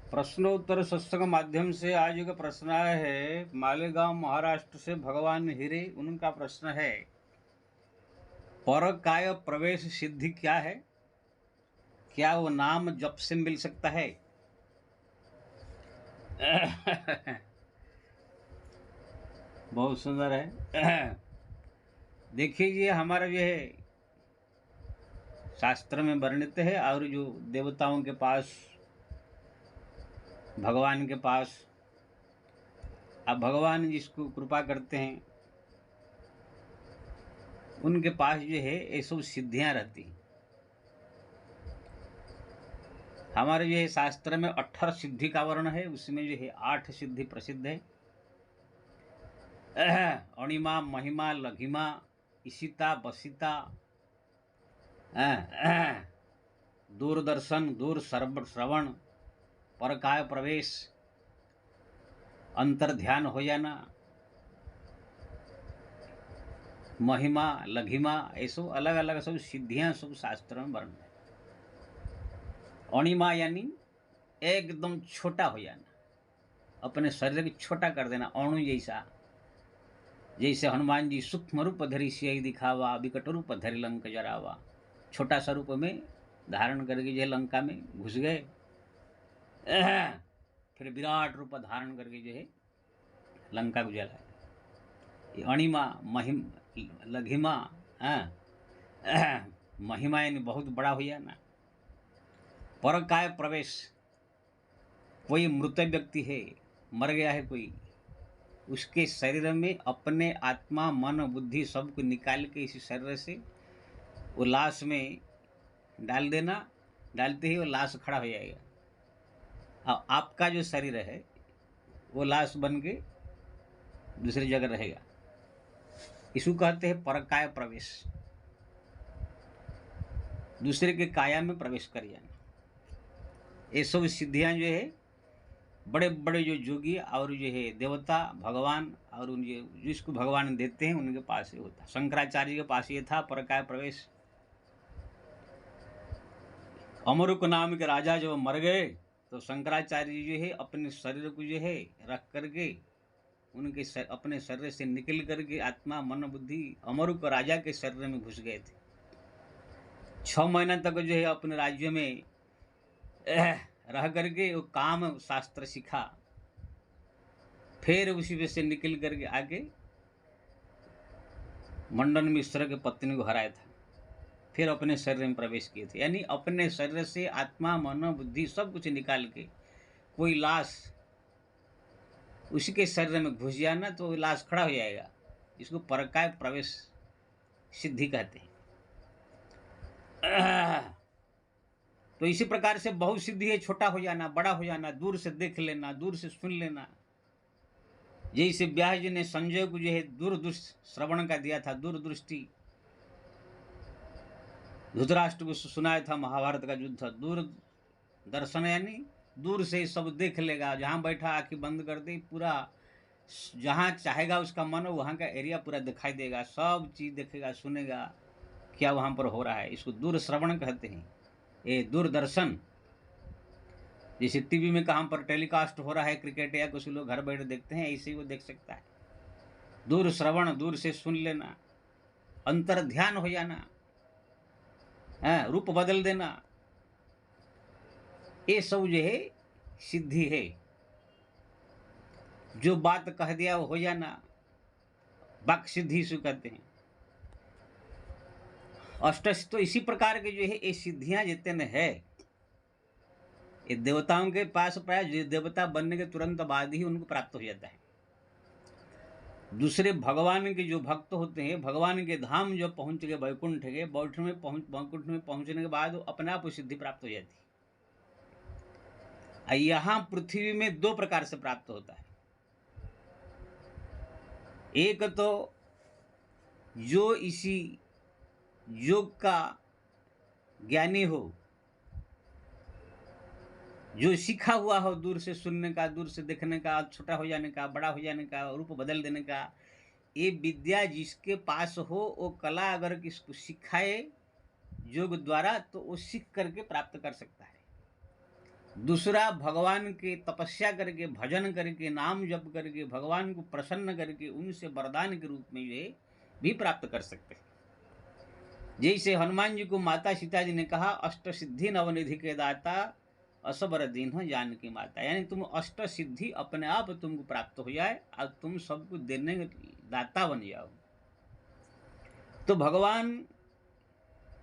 प्रश्नोत्तर सत्संग माध्यम से आज का प्रश्न आया है मालेगांव महाराष्ट्र से भगवान हिरे। उनका प्रश्न है, परकाय प्रवेश सिद्धि क्या है? क्या वो नाम जप से मिल सकता है? बहुत सुंदर है। देखिए, ये हमारा जो है शास्त्र में वर्णित है, और जो देवताओं के पास, भगवान के पास, अब भगवान जिसको कृपा करते हैं उनके पास जो है ये सब सिद्धियां रहती हैं। हमारे जो है शास्त्र में 18 सिद्धि का वर्ण है, उसमें जो है 8 सिद्धि प्रसिद्ध है। अणिमा, महिमा, लघिमा, इशिता, बसिता, दूरदर्शन, दूर श्रवण, परकाय प्रवेश, अंतर ध्यान हो जाना, महिमा, लघिमा, ये सब अलग अलग सब सिद्धियां सब शास्त्र में वर्ण है। अणिमा यानी एकदम छोटा हो जाना, अपने शरीर को छोटा कर देना, अणु जैसा। जैसे हनुमान जी सूक्ष्म रूप धरि सियहि दिखावा, विकट रूप धरि लंक जरावा। छोटा सा रूप में धारण करके जो है लंका में घुस गए, फिर विराट रूप धारण करके जो है लंका को जलाया। अणिमा, महिम, लघिमा, महिमा यानी बहुत बड़ा हो जाना। परकाय प्रवेश, कोई मृत व्यक्ति है, मर गया है कोई, उसके शरीर में अपने आत्मा, मन, बुद्धि सबको निकाल के इसी शरीर से वो लाश में डाल देना। डालते ही वो लाश खड़ा हो जाएगा। अब आपका जो शरीर है वो लाश बन के दूसरी जगह रहेगा। इसको कहते हैं परकाय प्रवेश, दूसरे के काया में प्रवेश कर जाना। ये सब सिद्धियां जो है बड़े बड़े जो योगी और जो है देवता, भगवान और उन जिसको भगवान देते हैं उनके पास ही होता। शंकराचार्य के पास ये था परकाय प्रवेश। अमरुक नाम के राजा जब मर गए तो शंकराचार्य जी जो है अपने शरीर को जो है रख करके उनके अपने शरीर से निकल करके आत्मा, मन, बुद्धि अमरुक राजा के शरीर में घुस गए थे। 6 महीना तक जो है अपने राज्य में रह करके वो काम शास्त्र सीखा। फिर उसी में से निकल करके आगे मंडन मिश्र के पत्नी को हराया था, फिर अपने शरीर में प्रवेश किए थे। यानी अपने शरीर से आत्मा, मन, बुद्धि सब कुछ निकाल के कोई लाश उसी के शरीर में घुस जाना तो लाश खड़ा हो जाएगा। इसको परकाय प्रवेश सिद्धि कहते हैं। तो इसी प्रकार से बहुत सिद्धि है, छोटा हो जाना, बड़ा हो जाना, दूर से देख लेना, दूर से सुन लेना। जैसे व्यास जी ने संजय को जो है दूरदृष्टि श्रवण का दिया था, दूरदृष्टि। धृतराष्ट्र को सुनाया था महाभारत का युद्ध। दूर दर्शन यानी दूर से सब देख लेगा, जहाँ बैठा आंखें बंद कर दे, पूरा जहाँ चाहेगा उसका मन हो वहाँ का एरिया पूरा दिखाई देगा, सब चीज़ देखेगा, सुनेगा क्या वहाँ पर हो रहा है। इसको दूर श्रवण कहते हैं। ये दूरदर्शन, जैसे टीवी में कहाँ पर टेलीकास्ट हो रहा है क्रिकेट या कुछ लोग घर बैठे देखते हैं, ऐसे ही वो देख सकता है। दूर श्रवण, दूर से सुन लेना, अंतर ध्यान हो जाना, रूप बदल देना, ये सब जो है सिद्धि है। जो बात कह दिया वो हो जाना, वाक् सिद्धि से कहते हैं। अष्ट तो इसी प्रकार के जो है ये सिद्धियां जितने है, ये देवताओं के पास प्राय देवता बनने के तुरंत बाद ही उनको प्राप्त हो जाता है। दूसरे भगवान के जो भक्त होते हैं, भगवान के धाम जो पहुंच गए, वैकुंठ के वैकुंठ में पहुंचने के बाद अपने आप सिद्धि प्राप्त हो जाती है। यहाँ पृथ्वी में 2 प्रकार से प्राप्त होता है। एक तो जो इसी योग का ज्ञानी हो, जो सीखा हुआ हो, दूर से सुनने का, दूर से देखने का, छोटा हो जाने का, बड़ा हो जाने का, रूप बदल देने का, ये विद्या जिसके पास हो, वो कला अगर किसको सिखाए योग द्वारा तो वो सीख करके प्राप्त कर सकता है। दूसरा भगवान की तपस्या करके, भजन करके, नाम जप करके, भगवान को प्रसन्न करके उनसे वरदान के रूप में ये भी प्राप्त कर सकते हैं। जैसे हनुमान जी को माता सीता जी ने कहा, अष्ट सिद्धि नवनिधि के दाता असबर दीन जानकी माता, यानी तुम अष्ट सिद्धि अपने आप तुमको प्राप्त हो जाए और तुम सबको देने दाता बन जाओ। तो भगवान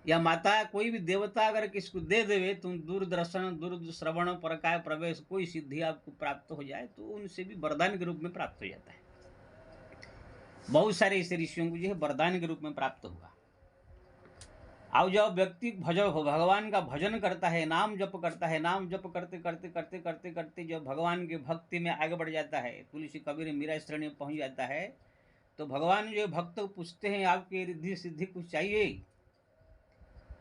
या माता, कोई भी देवता अगर किसको दे देवे, तुम दूरदर्शन, दूर श्रवण, परकाय प्रवेश, कोई सिद्धि आपको प्राप्त हो जाए तो उनसे भी वरदान के रूप में प्राप्त हो जाता है। बहुत सारे ऐसे ऋषियों को जो है वरदान के रूप में प्राप्त हुआ। अब जब व्यक्ति भगवान का भजन करता है, नाम जप करता है, नाम जप करते करते करते करते करते जब भगवान के भक्ति में आगे बढ़ जाता है, तुलसी कबीर मीरा श्रेणी में पहुंच जाता है, तो भगवान जो भक्त पूछते हैं आपके रिद्धि सिद्धि कुछ चाहिए,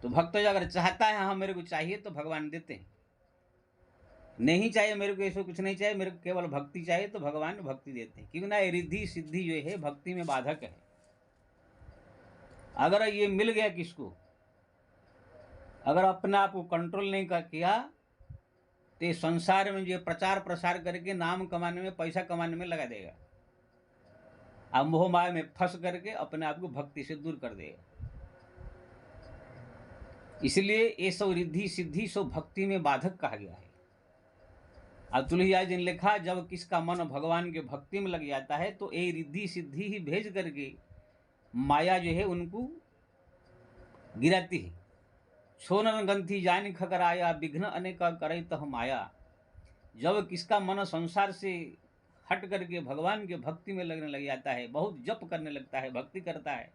तो भक्त जो अगर चाहता है हाँ मेरे को चाहिए, तो भगवान देते हैं। नहीं चाहिए मेरे को, ऐसा कुछ नहीं चाहिए, मेरे को केवल भक्ति चाहिए, तो भगवान भक्ति देते हैं। क्योंकि ना रिद्धि सिद्धि जो है भक्ति में बाधक है। अगर ये मिल गया किसको, अगर अपने आप को कंट्रोल नहीं किया, तो संसार में जो प्रचार प्रसार करके नाम कमाने में, पैसा कमाने में लगा देगा, अब मोह माया में फंस करके अपने आप को भक्ति से दूर कर देगा। इसलिए ये सब रिद्धि सिद्धि सब भक्ति में बाधक कहा गया है। अब तुलसीदास जी ने लिखा, जब किसका मन भगवान के भक्ति में लग जाता है तो ये रिद्धि सिद्धि ही भेज करके माया जो है उनको गिराती है। छोनन गंथी जानी खकराया, विघ्न अनेक करे तह माया। जब किसका मन संसार से हट करके भगवान के भक्ति में लगने लग जाता है, बहुत जप करने लगता है, भक्ति करता है,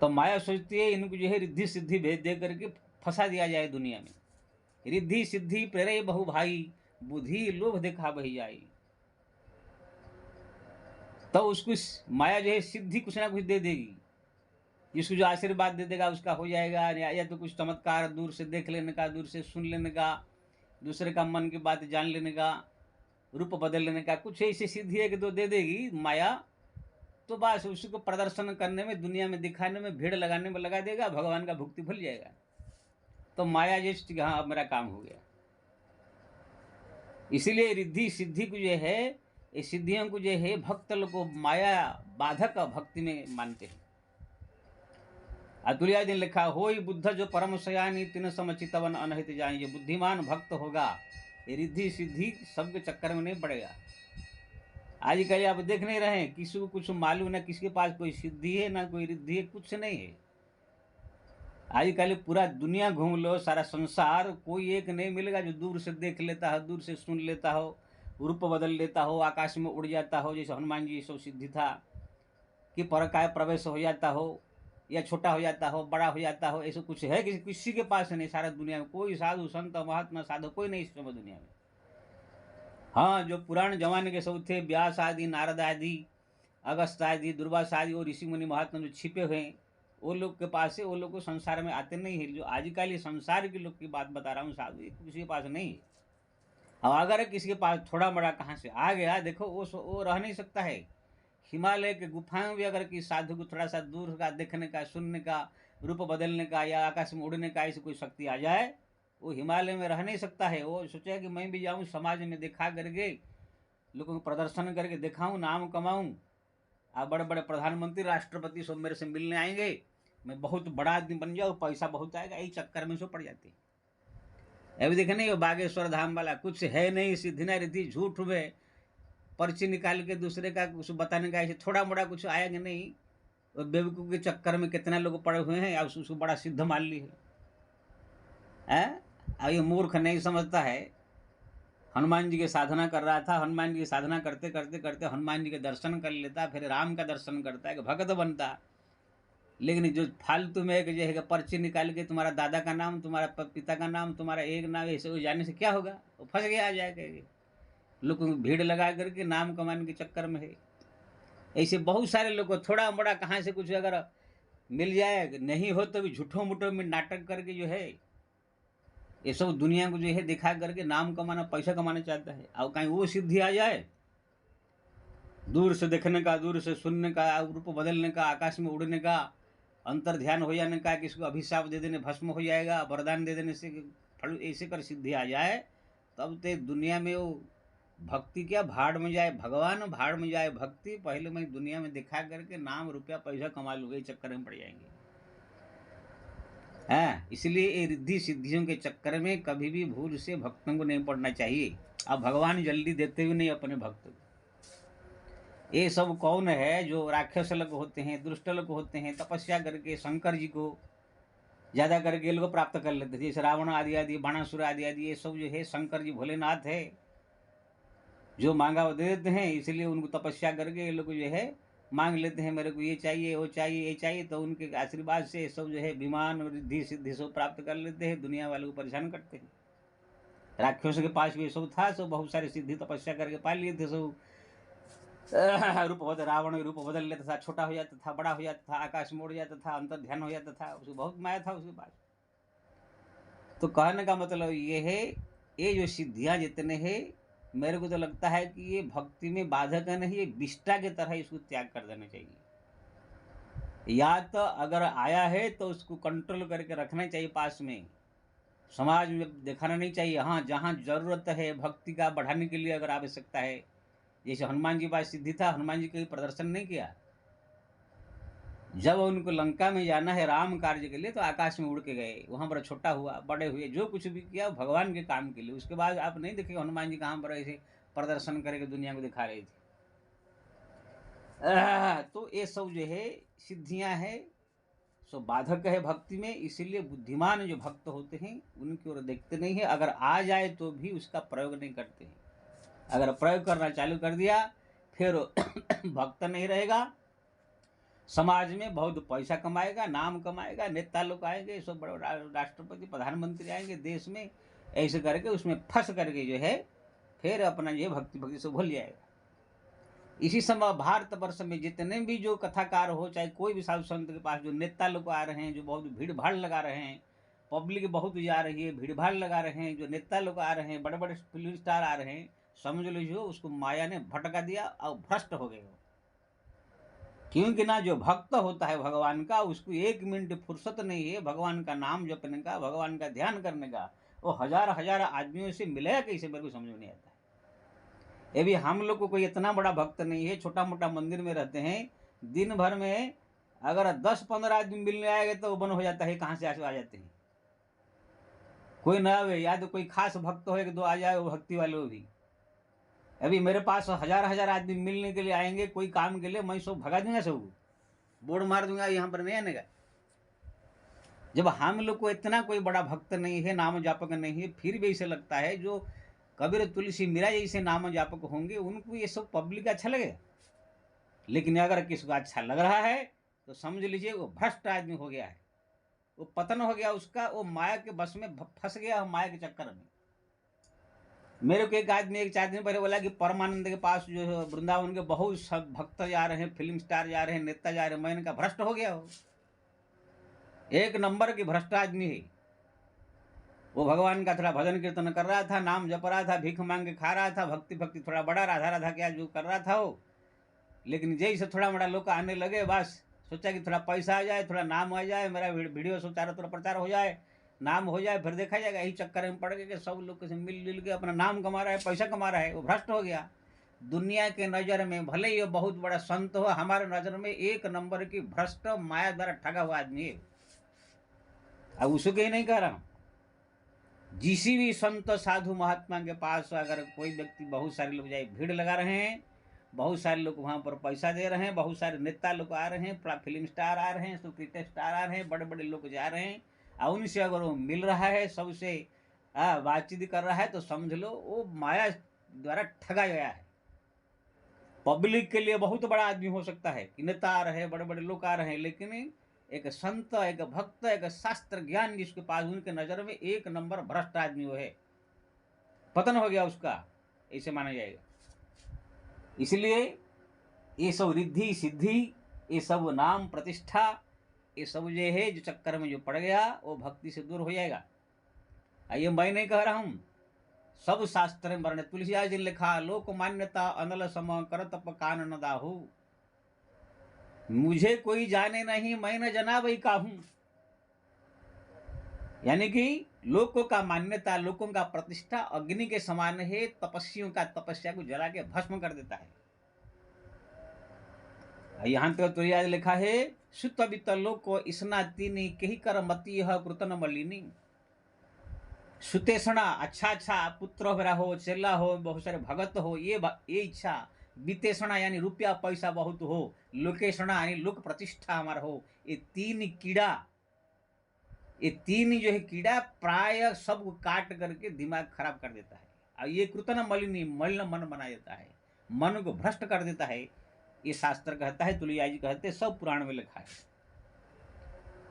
तो माया सोचती है इनको जो है रिद्धि सिद्धि भेज दे करके फंसा दिया जाए दुनिया में। रिद्धि सिद्धि प्रेरे बहु भाई, बुद्धि लोभ देखा बही जाई। तो उसको माया जो है सिद्धि कुछ ना कुछ दे देगी, जिसको जो आशीर्वाद दे देगा उसका हो जाएगा, या तो कुछ चमत्कार दूर से देख लेने का, दूर से सुन लेने का, दूसरे का मन की बात जान लेने का, रूप बदल लेने का, कुछ ऐसी सिद्धि है कि तो दे देगी माया। तो बस उसको प्रदर्शन करने में, दुनिया में दिखाने में, भीड़ लगाने में लगा देगा, भगवान का भक्ति भूल जाएगा। तो माया जैसे हाँ अब मेरा काम हो गया। इसीलिए रिद्धि सिद्धि को जो है, ये सिद्धियों को जो है भक्त लोग को माया बाधक भक्ति में मानते हैं। तुलसीदास जी ने लिखा, होई बुद्ध जो परम सयानी, तिन समचितवन अनहित जानी। जो बुद्धिमान भक्त होगा ये रिद्धि सिद्धि सबके चक्कर में नहीं पड़ेगा। आजकल आप देख नहीं रहे हैं, किसी को कुछ मालूम ना, किसके पास कोई सिद्धि है ना कोई रिद्धि है, कुछ नहीं है। आजकल पूरा दुनिया घूम लो, सारा संसार, कोई एक नहीं मिलेगा जो दूर से देख लेता हो, दूर से सुन लेता हो, रूप बदल लेता हो, आकाश में उड़ जाता हो, जैसे हनुमान जी सब सिद्धि था कि परकाय प्रवेश हो जाता हो, या छोटा हो जाता हो, बड़ा हो जाता हो, ऐसा कुछ है किसी के पास नहीं। सारा दुनिया में कोई साधु संत महात्मा साधु कोई नहीं इस समय दुनिया में। हाँ, जो पुराने जमाने के सब थे, व्यास आदि, नारद आदि, अगस्त आदि, दुर्वासा आदि और ऋषि मुनि महात्मा जो छिपे हुए हैं, वो लोग के पास है, वो लोग को संसार में आते नहीं है। जो आजकल ये संसार के लोग की बात बता रहा हूँ, साधु किसी के पास नहीं है। अब अगर किसी के पास थोड़ा बड़ा कहाँ से आ गया, देखो वो रह नहीं सकता है। हिमालय के गुफाओं में भी अगर किसी साधु को थोड़ा सा दूर का देखने का, सुनने का, रूप बदलने का या आकाश में उड़ने का ऐसी कोई शक्ति आ जाए, वो हिमालय में रह नहीं सकता है। वो सोचे कि मैं भी जाऊँ समाज में दिखा करके, लोगों को प्रदर्शन करके दिखाऊँ, नाम कमाऊँ, आप बड़े बड़े प्रधानमंत्री राष्ट्रपति सब मेरे से मिलने आएंगे, मैं बहुत बड़ा आदमी बन जाऊँ, पैसा बहुत आएगा, यही चक्कर में सब पड़ जाती है। अभी देखे नहीं, बागेश्वर धाम वाला कुछ है नहीं, सिद्धि ना रिद्धि, झूठ में पर्ची निकाल के दूसरे का कुछ बताने का, ऐसे थोड़ा मोड़ा कुछ आएगा नहीं। और बेवकूफ़ के चक्कर में कितना लोग पड़े हुए हैं, अब उसको बड़ा सिद्ध मान ली है। अब ये मूर्ख नहीं समझता है। हनुमान जी की साधना कर रहा था, हनुमान जी की साधना करते करते करते हनुमान जी के दर्शन कर लेता, फिर राम का दर्शन करता है, भगत बनता। लेकिन जो फालतू में एक जो है पर्ची निकाल के तुम्हारा दादा का नाम, तुम्हारा पिता का नाम, तुम्हारा एक नाम, ऐसे जाने से क्या होगा, वो फंस गया आ जाएगा। लोगों को भीड़ लगा करके नाम कमाने के चक्कर में है। ऐसे बहुत सारे लोग को थोड़ा बड़ा कहाँ से कुछ अगर मिल जाए, नहीं हो तो भी झूठों मुठों में नाटक करके जो है ये सब दुनिया को जो है दिखा करके नाम कमाना, पैसा कमाना चाहता है। और कहीं वो सिद्धि आ जाए, दूर से देखने का, दूर से सुनने का, रूप बदलने का, आकाश में उड़ने का, अंतर ध्यान हो जाने का, किसको अभिशाप दे देने भस्म हो जाएगा, वरदान दे देने से फड़ ऐसे कर सिद्धि आ जाए, तब ते दुनिया में वो भक्ति क्या भाड़ में जाए भगवान, भाड़ में जाए भक्ति। पहले मैं दुनिया में दिखा करके नाम रुपया पैसा कमा लूँगा, चक्कर में पड़ जाएंगे। हाँ, इसलिए ये रिद्धि सिद्धियों के चक्कर में कभी भी भूल से भक्तों को नहीं पड़ना चाहिए। अब भगवान जल्दी देते भी नहीं अपने भक्त को। ये सब कौन है? जो राक्षस लोग होते हैं, दुष्ट लोग होते हैं, तपस्या करके शंकर जी को ज्यादा करके लोग प्राप्त कर लेते थे। जैसे रावण आदि आदि, बाणासुर आदि आदि, ये सब जो है शंकर जी भोलेनाथ है, जो मांगा वो दे देते हैं। इसलिए उनको तपस्या करके ये लोग जो है मांग लेते हैं, मेरे को ये चाहिए वो चाहिए ये चाहिए, तो उनके आशीर्वाद से सब जो है विमान रिद्धि सिद्धि सब प्राप्त कर लेते हैं, दुनिया वालों को परेशान करते हैं। राक्षसों के पास भी सब था, सब बहुत सारी सिद्धि तपस्या करके पा लिए थे सब। रूप बदल, रावण रूप बदल लेता था, छोटा हो जाता था, बड़ा हो जाता था, आकाश में उड़ जाता था, अंतर ध्यान हो जाता था, उसको बहुत माया था उसके पास। तो कहने का मतलब ये है, ये जो सिद्धियां जितने हैं, मेरे को तो लगता है कि ये भक्ति में बाधक है नहीं, ये विष्टा की तरह इसको त्याग कर देना चाहिए। या तो अगर आया है तो उसको कंट्रोल करके रखना चाहिए पास में, समाज में दिखाना नहीं चाहिए। हाँ, जहाँ जरूरत है भक्ति का बढ़ाने के लिए, अगर आवश्यकता है, जैसे हनुमान जी पास सिद्धि था, हनुमान जी कहीं प्रदर्शन नहीं किया। जब उनको लंका में जाना है राम कार्य के लिए, तो आकाश में उड़ के गए, वहां पर छोटा हुआ बड़े हुए, जो कुछ भी किया भगवान के काम के लिए। उसके बाद आप नहीं देखे हनुमान जी कहाँ पर ऐसे प्रदर्शन करके दुनिया को दिखा रहे थे। तो ये सब जो है सिद्धियां हैं, सो बाधक है भक्ति में। इसीलिए बुद्धिमान जो भक्त होते हैं उनकी ओर देखते नहीं है। अगर आ जाए तो भी उसका प्रयोग नहीं करते हैं। अगर प्रयोग करना चालू कर दिया, फिर भक्त नहीं रहेगा, समाज में बहुत पैसा कमाएगा, नाम कमाएगा, नेता लोग आएंगे, सब बड़े राष्ट्रपति प्रधानमंत्री आएंगे देश में, ऐसे करके उसमें फंस करके जो है फिर अपना जो भक्ति भक्ति से भूल जाएगा। इसी समय भारतवर्ष में जितने भी जो कथाकार हो, चाहे कोई भी साधु संत के पास जो नेता लोग आ रहे हैं, जो बहुत भीड़ भाड़ लगा रहे हैं, पब्लिक बहुत जा रही है, भीड़ भाड़ लगा रहे हैं, जो नेता लोग आ रहे हैं, बड़े बड़े फिल्म स्टार आ रहे हैं, समझ लीजिए उसको माया ने भटका दिया और भ्रष्ट हो गए। क्योंकि ना जो भक्त होता है भगवान का, उसको एक मिनट फुर्सत नहीं है भगवान का नाम जपने का, भगवान का ध्यान करने का। वो हजार हजार आदमियों से मिलेगा कैसे, मेरे को समझ में नहीं आता है। ये भी हम लोग को कोई इतना बड़ा भक्त नहीं है, छोटा मोटा मंदिर में रहते हैं, दिन भर में अगर 10-15 आदमी मिलने आएंगे तो वो बंद हो जाता है, कहाँ से आ जाते हैं। कोई ना आवे, या तो कोई खास भक्त हो, एक दो आ जाए वो भक्ति वाले भी। अभी मेरे पास हजार हजार आदमी मिलने के लिए आएंगे कोई काम के लिए, मैं सब भगा दूंगा, सब बोर्ड मार दूंगा, यहाँ पर नहीं आने का। जब हम लोग को इतना कोई बड़ा भक्त नहीं है, नाम जापक नहीं है, फिर भी ऐसे लगता है जो कबीर तुलसी मीरा जैसे नाम जापक होंगे उनको ये सब पब्लिक अच्छा लगेगा। लेकिन अगर किसी को अच्छा लग रहा है तो समझ लीजिए वो भ्रष्ट आदमी हो गया है, वो पतन हो गया उसका, वो माया के बस में फंस गया, माया के चक्कर में। मेरे को एक आदमी एक 4 दिन पहले बोला कि परमानंद के पास जो है वृंदावन के बहुत सब भक्त जा रहे हैं, फिल्म स्टार जा रहे हैं, नेता जा रहे हैं। मैंने कहा भ्रष्ट हो गया, हो एक नंबर की भ्रष्ट आदमी है वो। भगवान का थोड़ा भजन कीर्तन कर रहा था, नाम जप रहा था, भीख मांग के खा रहा था, भक्ति भक्ति थोड़ा बड़ा राधा राधा क्या जो कर रहा था वो। लेकिन जैसे थोड़ा मोड़ा लोग आने लगे, बस सोचा कि थोड़ा पैसा आ जाए, थोड़ा नाम आ जाए, मेरा वीडियो सब चारों तरफ प्रचार हो जाए, नाम हो जाए, फिर देखा जाएगा। यही चक्कर में पड़ गए कि सब लोग से मिल के अपना नाम कमा रहा है, पैसा कमा रहा है, वो भ्रष्ट हो गया। दुनिया के नज़र में भले ही वो बहुत बड़ा संत हो, हमारे नज़र में एक नंबर की भ्रष्ट माया द्वारा ठगा हुआ आदमी है। अब उसको ही नहीं कह रहा हूँ, जिसी भी संत साधु महात्मा के पास अगर कोई व्यक्ति, बहुत सारे लोग जाए भीड़ लगा रहे हैं, बहुत सारे लोग वहाँ पर पैसा दे रहे हैं, बहुत सारे नेता लोग आ रहे हैं, फिल्म स्टार आ रहे हैं, सुपरस्टार स्टार आ रहे हैं, बड़े बड़े लोग जा रहे हैं, और उनसे अगर वो मिल रहा है, सबसे बातचीत कर रहा है, तो समझ लो वो माया द्वारा ठगा गया है। पब्लिक के लिए बहुत बड़ा आदमी हो सकता है कि नेता आ रहे हैं, बड़े बड़े लोग आ रहे हैं, लेकिन एक संत, एक भक्त, एक शास्त्र ज्ञान जिसके पास, उनके नज़र में एक नंबर भ्रष्ट आदमी वो है, पतन हो गया उसका, ऐसे माना जाएगा। इसलिए ये सब रिद्धि सिद्धि, ये सब नाम प्रतिष्ठा, ये सब जो है जो चक्कर में जो पड़ गया, वो भक्ति से दूर हो जाएगा। ये मैं नहीं कह रहा हूँ, सब शास्त्र में वर्णित। तुलसीदास जी ने लिखा, लोक मान्यता अनल सम कर तप कान न दाहू, मुझे कोई जाने नहीं, मैं न जना वही काहूं। यानी कि लोगों का मान्यता, लोगों का प्रतिष्ठा अग्नि के समान है, तपस्वियों का तपस्या को जला के भस्म कर देता है। यहाँ तो तुरिया लिखा है, सुत वित्त लोको इसना तीनी कही कर मती कृतन मलिनी। सुतेषणा अच्छा पुत्र मेरा हो, चेला हो, बहुत सारे भगत हो, ये इच्छा। वितेषणा यानी रुपया पैसा बहुत हो, लोकेषणा यानी लोक प्रतिष्ठा हमारा हो। ये तीन कीड़ा, ये तीन जो है कीड़ा प्राय सब काट करके दिमाग खराब कर देता है। और ये कृतन मलिनी, मलिन मन बना देता है, मन को भ्रष्ट कर देता है। ये शास्त्र कहता है, तुलसीदास जी कहते हैं, सब पुराण में लिखा है।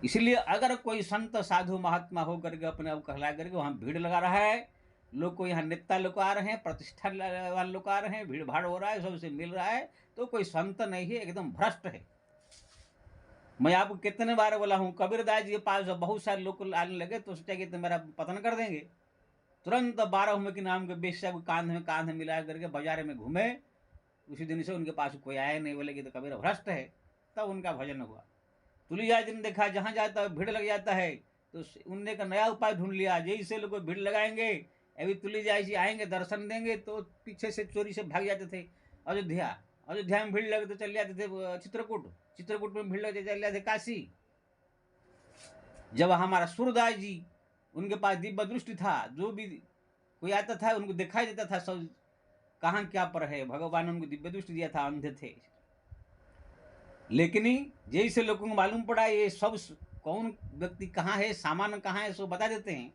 इसलिए अगर कोई संत साधु महात्मा हो करके अपने आप कहला करके वहां भीड़ लगा रहा है, लोग को यहाँ नेता लोग आ रहे हैं, प्रतिष्ठा वाले लोग आ रहे हैं, भीड़ भाड़ हो रहा है, सबसे मिल रहा है, तो कोई संत नहीं है, एकदम भ्रष्ट है। मैं आपको कितने बार बोला हूँ, कबीरदास जी के पास बहुत सारे लोग आने लगे तो सोचा कि तो मेरा पतन कर देंगे। तुरंत 12 के नाम के बेश्या को कांध में मिला करके बाजार में घूमे। उसी दिन से उनके पास कोई आया नहीं, बोले कि तो कबीर भ्रष्ट है। तब उनका भजन हुआ। तुलसीदास जी ने देखा जहाँ जाता है भीड़ लग जाता है, तो उनने एक नया उपाय ढूंढ लिया। जैसे लोग भीड़ लगाएंगे, अभी तुलसीदास जी आएंगे, दर्शन देंगे, तो पीछे से चोरी से भाग जाते थे। अयोध्या में भीड़ लगे तो चले जाते थे चित्रकूट में भीड़ लगे चले जाते काशी। जब हमारा सूरदास जी, उनके पास दिव्य दृष्टि था, जो भी कोई आता था उनको दिखाई देता था सब कहाँ क्या पर है। भगवान ने उनको दिव्य दृष्टि दिया था, अंधे थे। लेकिन जैसे लोगों को मालूम पड़ा ये सब कौन व्यक्ति कहाँ है, सामान कहाँ है, सो बता देते हैं।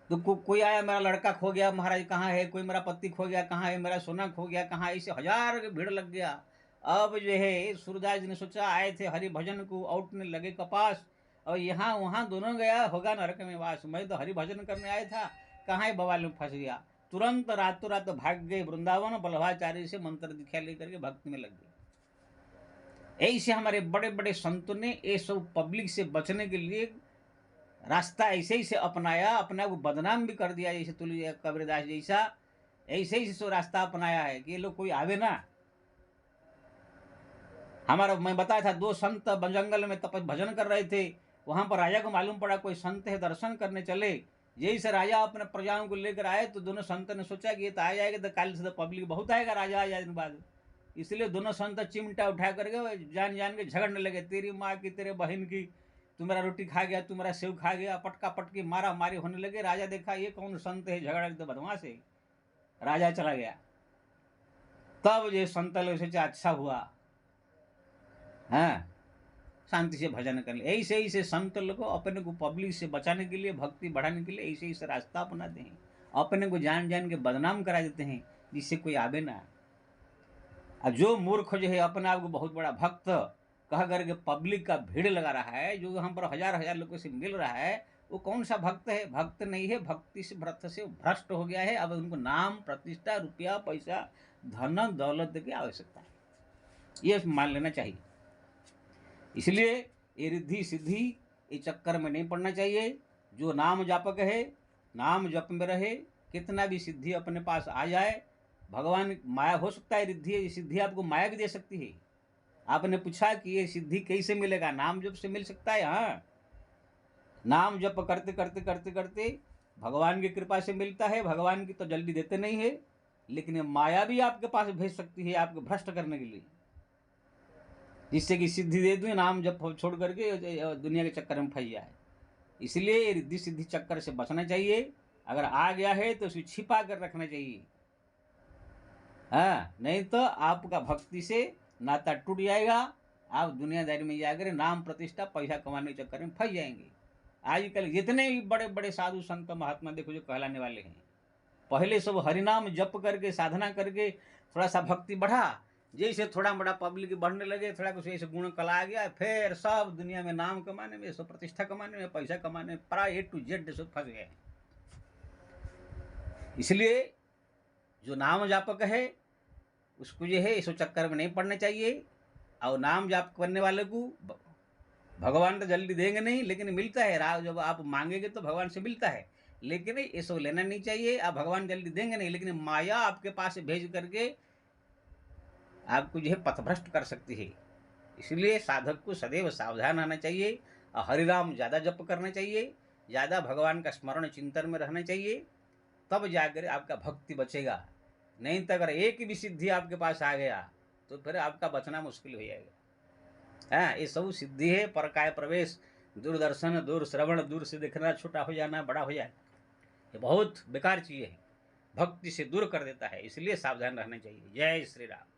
तो कोई आया, मेरा लड़का खो गया महाराज कहाँ है, कोई मेरा पति खो गया कहाँ है, मेरा सोना खो गया कहाँ है, ऐसे 1000 भीड़ लग गया। अब जो है सूरदास जी ने सोचा, आए थे हरि भजन को, औटने लगे कपास, और यहाँ वहाँ दोनों गया होगा नरक में वास। मैं तो हरि भजन करने आया था, कहाँ है बवाल में फंस गया। तुरंत रातों रात भाग गए वृंदावन, बल्लभाचार्य से मंत्र दीक्षा लेकर के भक्ति में लग गए। ऐसे हमारे बड़े बड़े संतों ने ये सब पब्लिक से बचने के लिए रास्ता ऐसे ही से अपनाया, अपना को बदनाम भी कर दिया। जैसे तुलसी कबीरदास जैसा ऐसे ही से रास्ता अपनाया है कि ये लोग कोई आवे ना। हमारा मैं बताया था, 2 संत जंगल में भजन कर रहे थे। वहां पर राजा को मालूम पड़ा कोई संत है, दर्शन करने चले। जैसे राजा अपने प्रजाओं को लेकर आए तो दोनों संत ने सोचा कि ये तो आ जाएगा, तो कल से तो पब्लिक बहुत आएगा राजा आ जाए दिन बाद। इसलिए दोनों संत चिमटा उठा करके जान जान के झगड़ने लगे, तेरी माँ की, तेरे बहन की, तू मेरा रोटी खा गया, तू मेरा सेव खा गया, पटका पटकी मारा मारी होने लगे। राजा देखा ये कौन संत है, झगड़ा तो बदमाश है। राजा चला गया। तब ये संत लोग सोचा अच्छा हुआ, हाँ शांति से भजन कर ले। ऐसे ही से संत लोग अपने को पब्लिक से बचाने के लिए, भक्ति बढ़ाने के लिए ऐसे ही से रास्ता अपनाते हैं, अपने को जान जान के बदनाम करा देते हैं, जिससे कोई आवे ना। और जो मूर्ख जो है अपने आप को बहुत बड़ा भक्त कह करके पब्लिक का भीड़ लगा रहा है, जो हम पर 1000 लोगों से मिल रहा है, वो कौन सा भक्त है? भक्त नहीं है, भक्ति से व्रत से भ्रष्ट हो गया है। अब उनको नाम प्रतिष्ठा रुपया पैसा धन दौलत की आवश्यकता है, ये मान लेना चाहिए। इसलिए ये रिद्धि सिद्धि ये चक्कर में नहीं पड़ना चाहिए। जो नाम जापक है, नाम जप में रहे, कितना भी सिद्धि अपने पास आ जाए, भगवान माया हो सकता है, रिद्धि सिद्धि आपको माया भी दे सकती है। आपने पूछा कि ये सिद्धि कैसे मिलेगा? नाम जप से मिल सकता है। हाँ, नाम जप करते करते करते करते भगवान की कृपा से मिलता है। भगवान की तो जल्दी देते नहीं है, लेकिन माया भी आपके पास भेज सकती है आपको भ्रष्ट करने के लिए, जिससे कि सिद्धि दे दूँ, नाम जप छोड़ करके दुनिया के चक्कर में फंस जाए। इसलिए रिद्धि सिद्धि चक्कर से बचना चाहिए। अगर आ गया है तो उसे छिपा कर रखना चाहिए। हाँ, नहीं तो आपका भक्ति से नाता टूट जाएगा, आप दुनियादारी में जाकर नाम प्रतिष्ठा पैसा कमाने के चक्कर में फंस जाएंगे। आजकल जितने भी बड़े बड़े साधु संत महात्मा देखो जो कहलाने वाले हैं, पहले सब हरिनाम जप करके साधना करके थोड़ा सा भक्ति बढ़ा, जैसे थोड़ा बड़ा पब्लिक बढ़ने लगे, थोड़ा कुछ ऐसे गुण कला आ गया, फिर सब दुनिया में नाम कमाने में, सब प्रतिष्ठा कमाने में, पैसा कमाने में, प्राय A to Z सब फंस गए। इसलिए जो नाम जापक है उसको जो है इस चक्कर में नहीं पड़ना चाहिए। और नाम जाप करने वाले को भगवान तो जल्दी देंगे नहीं, लेकिन मिलता है। राह जब आप मांगेंगे तो भगवान से मिलता है, लेकिन ये सब लेना नहीं चाहिए। आप भगवान जल्दी देंगे नहीं, लेकिन माया आपके पास भेज करके आपको जो है पथभ्रष्ट कर सकती है। इसलिए साधक को सदैव सावधान रहना चाहिए और हरिनाम ज़्यादा जप करना चाहिए। ज़्यादा भगवान का स्मरण चिंतन में रहना चाहिए, तब जाकर आपका भक्ति बचेगा। नहीं तो अगर एक भी सिद्धि आपके पास आ गया तो फिर आपका बचना मुश्किल हो जाएगा। हाँ, ये सब सिद्धि है, परकाय प्रवेश, दूरदर्शन, दूर श्रवण, दूर से देखना, छोटा हो जाना, बड़ा हो जाना, ये बहुत बेकार चीज़ है, भक्ति से दूर कर देता है, इसलिए सावधान रहना चाहिए। जय श्री राम।